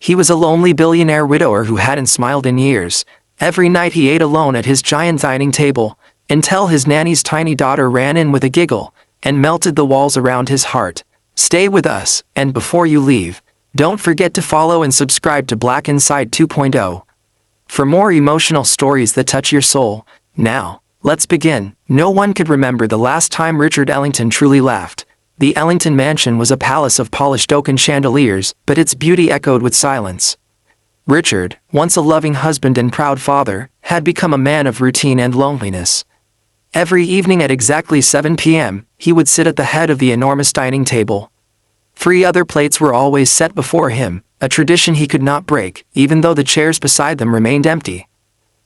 He was a lonely billionaire widower who hadn't smiled in years. Every night he ate alone at his giant dining table, until his nanny's tiny daughter ran in with a giggle, and melted the walls around his heart. Stay with us, and before you leave, don't forget to follow and subscribe to Black Inside 2.0 for more emotional stories that touch your soul. Now, let's begin. No one could remember the last time Richard Ellington truly laughed. The Ellington mansion was a palace of polished oaken chandeliers, but its beauty echoed with silence. Richard, once a loving husband and proud father, had become a man of routine and loneliness. Every evening at exactly 7 p.m., he would sit at the head of the enormous dining table. 3 other plates were always set before him, a tradition he could not break, even though the chairs beside them remained empty.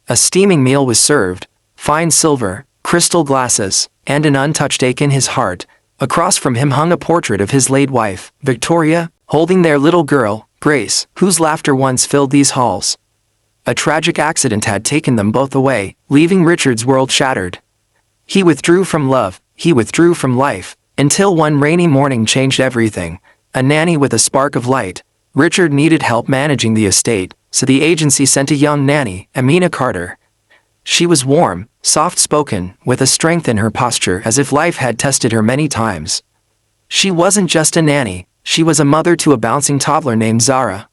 A steaming meal was served, fine silver, crystal glasses, and an untouched ache in his heart. Across from him hung a portrait of his late wife, Victoria, holding their little girl, Grace, whose laughter once filled these halls. A tragic accident had taken them both away, leaving Richard's world shattered. He withdrew from love, he withdrew from life, until one rainy morning changed everything. A nanny with a spark of light. Richard needed help managing the estate, so the agency sent a young nanny, Amina Carter. She was warm, soft-spoken, with a strength in her posture as if life had tested her many times. She wasn't just a nanny, she was a mother to a bouncing toddler named Zara.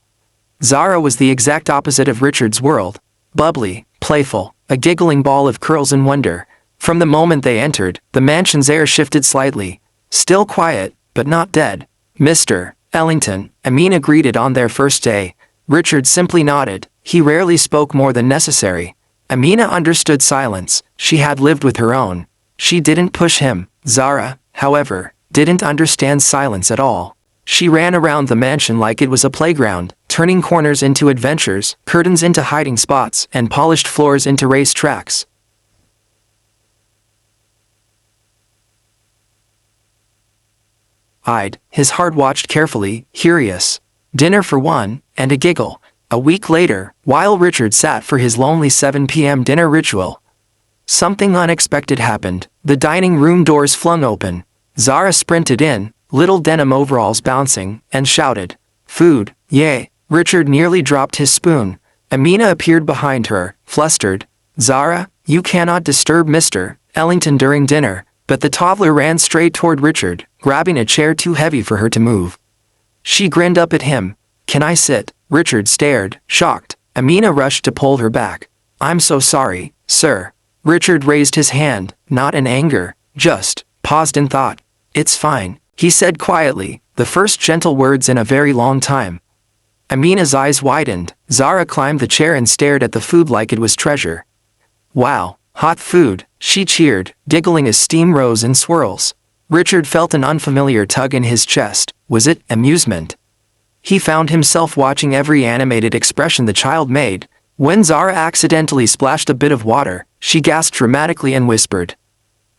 Zara was the exact opposite of Richard's world. Bubbly, playful, a giggling ball of curls and wonder. From the moment they entered, the mansion's air shifted slightly. Still quiet, but not dead. Mr. Ellington, Amina greeted on their first day. Richard simply nodded. He rarely spoke more than necessary. Amina understood silence. She had lived with her own. She didn't push him. Zara, however, didn't understand silence at all. She ran around the mansion like it was a playground, turning corners into adventures, curtains into hiding spots, and polished floors into race tracks. His heart watched carefully, curious. Dinner for one, and a giggle. A week later, while Richard sat for his lonely 7 p.m. dinner ritual, something unexpected happened. The dining room doors flung open. Zara sprinted in, little denim overalls bouncing, and shouted, "Food, yay!" Richard nearly dropped his spoon. Amina appeared behind her, flustered. "Zara, you cannot disturb Mr. Ellington during dinner." But the toddler ran straight toward Richard, grabbing a chair too heavy for her to move. She grinned up at him. "Can I sit?" Richard stared, shocked. Amina rushed to pull her back. "I'm so sorry, sir." Richard raised his hand, not in anger, just paused in thought. "It's fine," he said quietly, the first gentle words in a very long time. Amina's eyes widened. Zara climbed the chair and stared at the food like it was treasure. "Wow. Hot food," she cheered, giggling as steam rose in swirls. Richard felt an unfamiliar tug in his chest. Was it amusement? He found himself watching every animated expression the child made. When Zara accidentally splashed a bit of water, she gasped dramatically and whispered,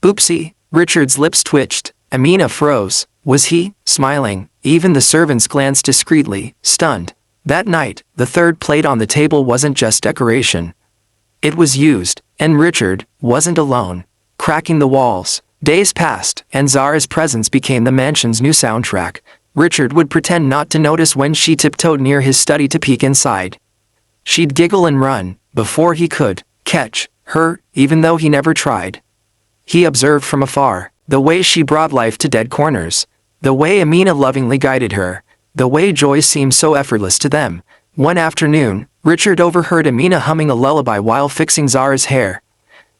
"Oopsie." Richard's lips twitched. Amina froze. Was he smiling? Even the servants glanced discreetly, stunned. That night, the third plate on the table wasn't just decoration. It was used, and Richard wasn't alone. Cracking the walls. Days passed, and Zara's presence became the mansion's new soundtrack. Richard would pretend not to notice when she tiptoed near his study to peek inside. She'd giggle and run, before he could catch her, even though he never tried. He observed from afar, the way she brought life to dead corners. The way Amina lovingly guided her. The way joy seemed so effortless to them. One afternoon, Richard overheard Amina humming a lullaby while fixing Zara's hair.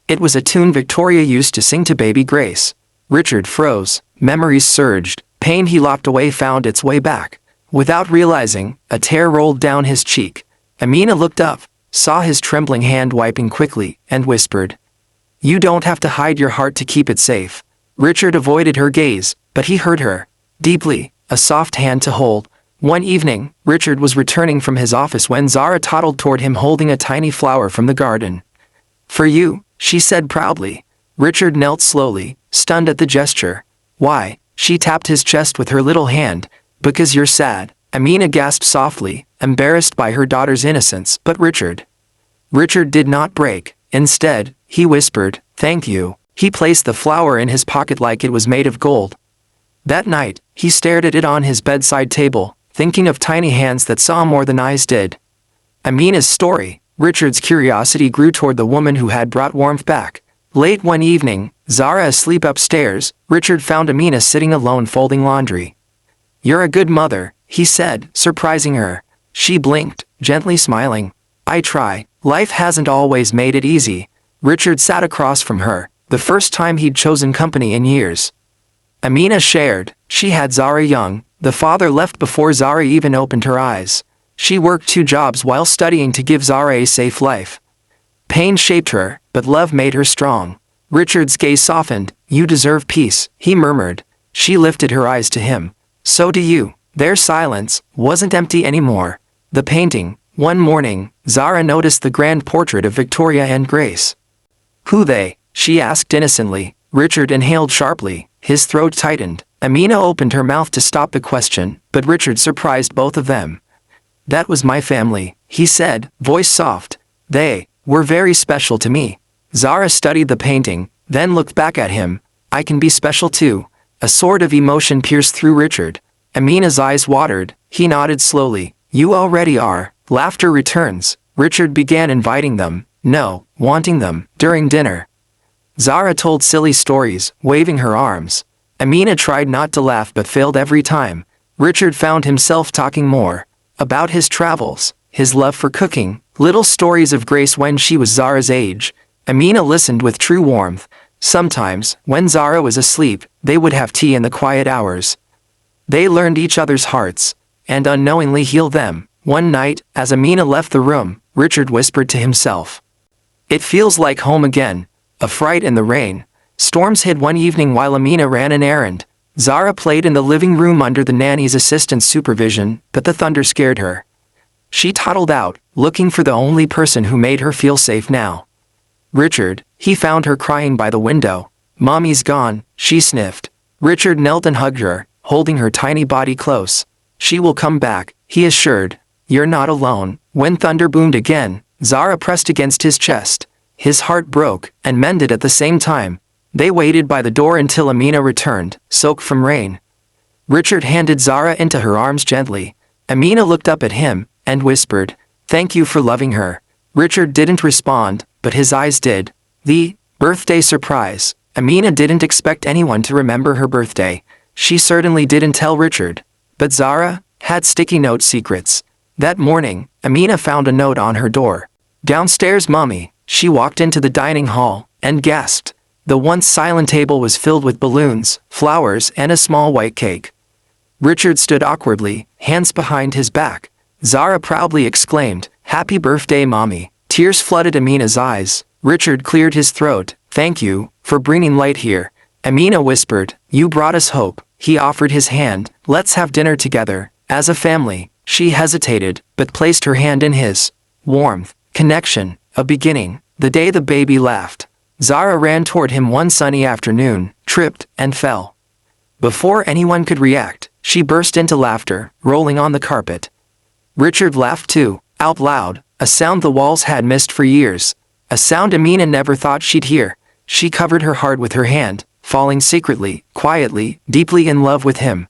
It was a tune Victoria used to sing to baby Grace. Richard froze. Memories surged. Pain he locked away found its way back. Without realizing, a tear rolled down his cheek. Amina looked up, saw his trembling hand wiping quickly, and whispered, "You don't have to hide your heart to keep it safe." Richard avoided her gaze, but he heard her. Deeply, a soft hand to hold. One evening, Richard was returning from his office when Zara toddled toward him holding a tiny flower from the garden. "For you," she said proudly. Richard knelt slowly, stunned at the gesture. "Why?" She tapped his chest with her little hand. "Because you're sad." Amina gasped softly, embarrassed by her daughter's innocence. But Richard did not break. Instead, he whispered, "Thank you." He placed the flower in his pocket like it was made of gold. That night, he stared at it on his bedside table, thinking of tiny hands that saw more than eyes did. Amina's story. Richard's curiosity grew toward the woman who had brought warmth back. Late one evening, Zara asleep upstairs, Richard found Amina sitting alone folding laundry. "You're a good mother," he said, surprising her. She blinked, gently smiling. "I try. Life hasn't always made it easy." Richard sat across from her, the first time he'd chosen company in years. Amina shared. She had Zara young. The father left before Zara even opened her eyes. She worked 2 jobs while studying to give Zara a safe life. Pain shaped her, but love made her strong. Richard's gaze softened. "You deserve peace," he murmured. She lifted her eyes to him. "So do you." Their silence wasn't empty anymore. The painting. One morning, Zara noticed the grand portrait of Victoria and Grace. "Who they?" she asked innocently. Richard inhaled sharply. His throat tightened. Amina opened her mouth to stop the question, but Richard surprised both of them. "That was my family," he said, voice soft. "They were very special to me." Zara studied the painting, then looked back at him. "I can be special too." A sword of emotion pierced through Richard. Amina's eyes watered. He nodded slowly. "You already are." Laughter returns. Richard began inviting them, no, wanting them, during dinner. Zara told silly stories, waving her arms. Amina tried not to laugh but failed every time. Richard found himself talking more. About his travels, his love for cooking, little stories of Grace when she was Zara's age. Amina listened with true warmth. Sometimes, when Zara was asleep, they would have tea in the quiet hours. They learned each other's hearts, and unknowingly healed them. One night, as Amina left the room, Richard whispered to himself, "It feels like home again." A fright in the rain. Storms hid one evening while Amina ran an errand. Zara played in the living room under the nanny's assistant's supervision, but the thunder scared her. She toddled out, looking for the only person who made her feel safe now. Richard. He found her crying by the window. "Mommy's gone," she sniffed. Richard knelt and hugged her, holding her tiny body close. "She will come back," he assured. "You're not alone." When thunder boomed again, Zara pressed against his chest. His heart broke, and mended at the same time. They waited by the door until Amina returned, soaked from rain. Richard handed Zara into her arms gently. Amina looked up at him, and whispered, "Thank you for loving her." Richard didn't respond, but his eyes did. The birthday surprise. Amina didn't expect anyone to remember her birthday. She certainly didn't tell Richard. But Zara had sticky note secrets. That morning, Amina found a note on her door. "Downstairs, Mommy." She walked into the dining hall, and gasped. The once silent table was filled with balloons, flowers, and a small white cake. Richard stood awkwardly, hands behind his back. Zara proudly exclaimed, "Happy birthday, Mommy." Tears flooded Amina's eyes. Richard cleared his throat. "Thank you for bringing light here." Amina whispered, "You brought us hope." He offered his hand. "Let's have dinner together, as a family." She hesitated, but placed her hand in his. Warmth, connection, a beginning. The day the baby laughed. Zara ran toward him one sunny afternoon, tripped, and fell. Before anyone could react, she burst into laughter, rolling on the carpet. Richard laughed too, out loud, a sound the walls had missed for years. A sound Amina never thought she'd hear. She covered her heart with her hand, falling secretly, quietly, deeply in love with him.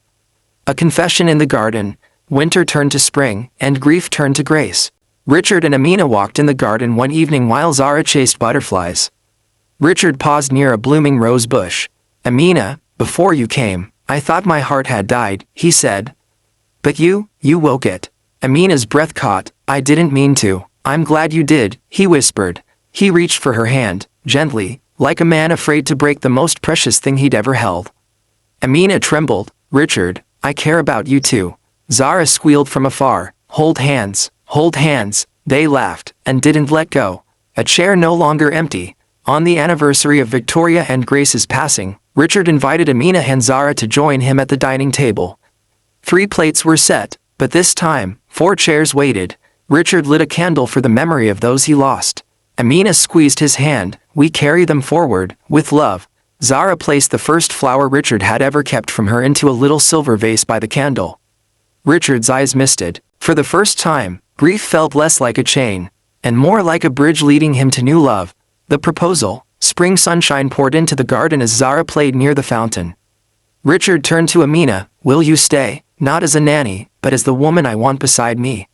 A confession in the garden. Winter turned to spring, and grief turned to grace. Richard and Amina walked in the garden one evening while Zara chased butterflies. Richard paused near a blooming rose bush. "Amina, before you came, I thought my heart had died," he said. "But you woke it." Amina's breath caught. "I didn't mean to." "I'm glad you did," he whispered. He reached for her hand, gently, like a man afraid to break the most precious thing he'd ever held. Amina trembled. "Richard, I care about you too." Zara squealed from afar, "Hold hands, hold hands." They laughed, and didn't let go. A chair no longer empty. On the anniversary of Victoria and Grace's passing, Richard invited Amina and Zara to join him at the dining table. 3 plates were set, but this time, 4 chairs waited. Richard lit a candle for the memory of those he lost. Amina squeezed his hand. "We carry them forward, with love." Zara placed the first flower Richard had ever kept from her into a little silver vase by the candle. Richard's eyes misted. For the first time, grief felt less like a chain, and more like a bridge leading him to new love. The proposal. Spring sunshine poured into the garden as Zara played near the fountain. Richard turned to Amina. Will you stay, not as a nanny, but as the woman I want beside me?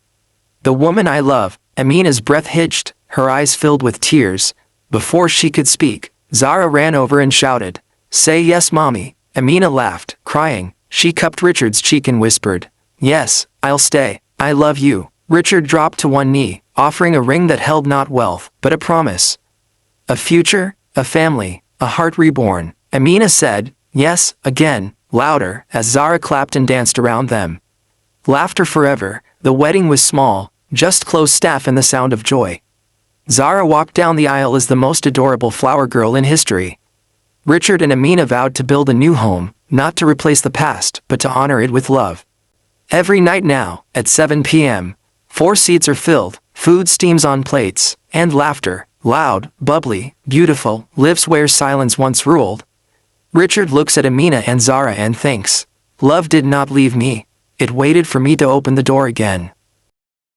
The woman I love. Amina's breath hitched, her eyes filled with tears. Before she could speak, Zara ran over and shouted, "Say yes, mommy." Amina laughed, crying. She cupped Richard's cheek and whispered, "Yes, I'll stay. I love you." Richard dropped to one knee, offering a ring that held not wealth, but a promise. A future, a family, a heart reborn. Amina said, "Yes," again, louder, as Zara clapped and danced around them. Laughter forever. The wedding was small, just close staff and the sound of joy. Zara walked down the aisle as the most adorable flower girl in history. Richard and Amina vowed to build a new home, not to replace the past, but to honor it with love. Every night now, at 7 p.m., 4 seats are filled, food steams on plates, and laughter, loud, bubbly, beautiful, lives where silence once ruled. Richard looks at Amina and Zara and thinks, "Love did not leave me. It waited for me to open the door again."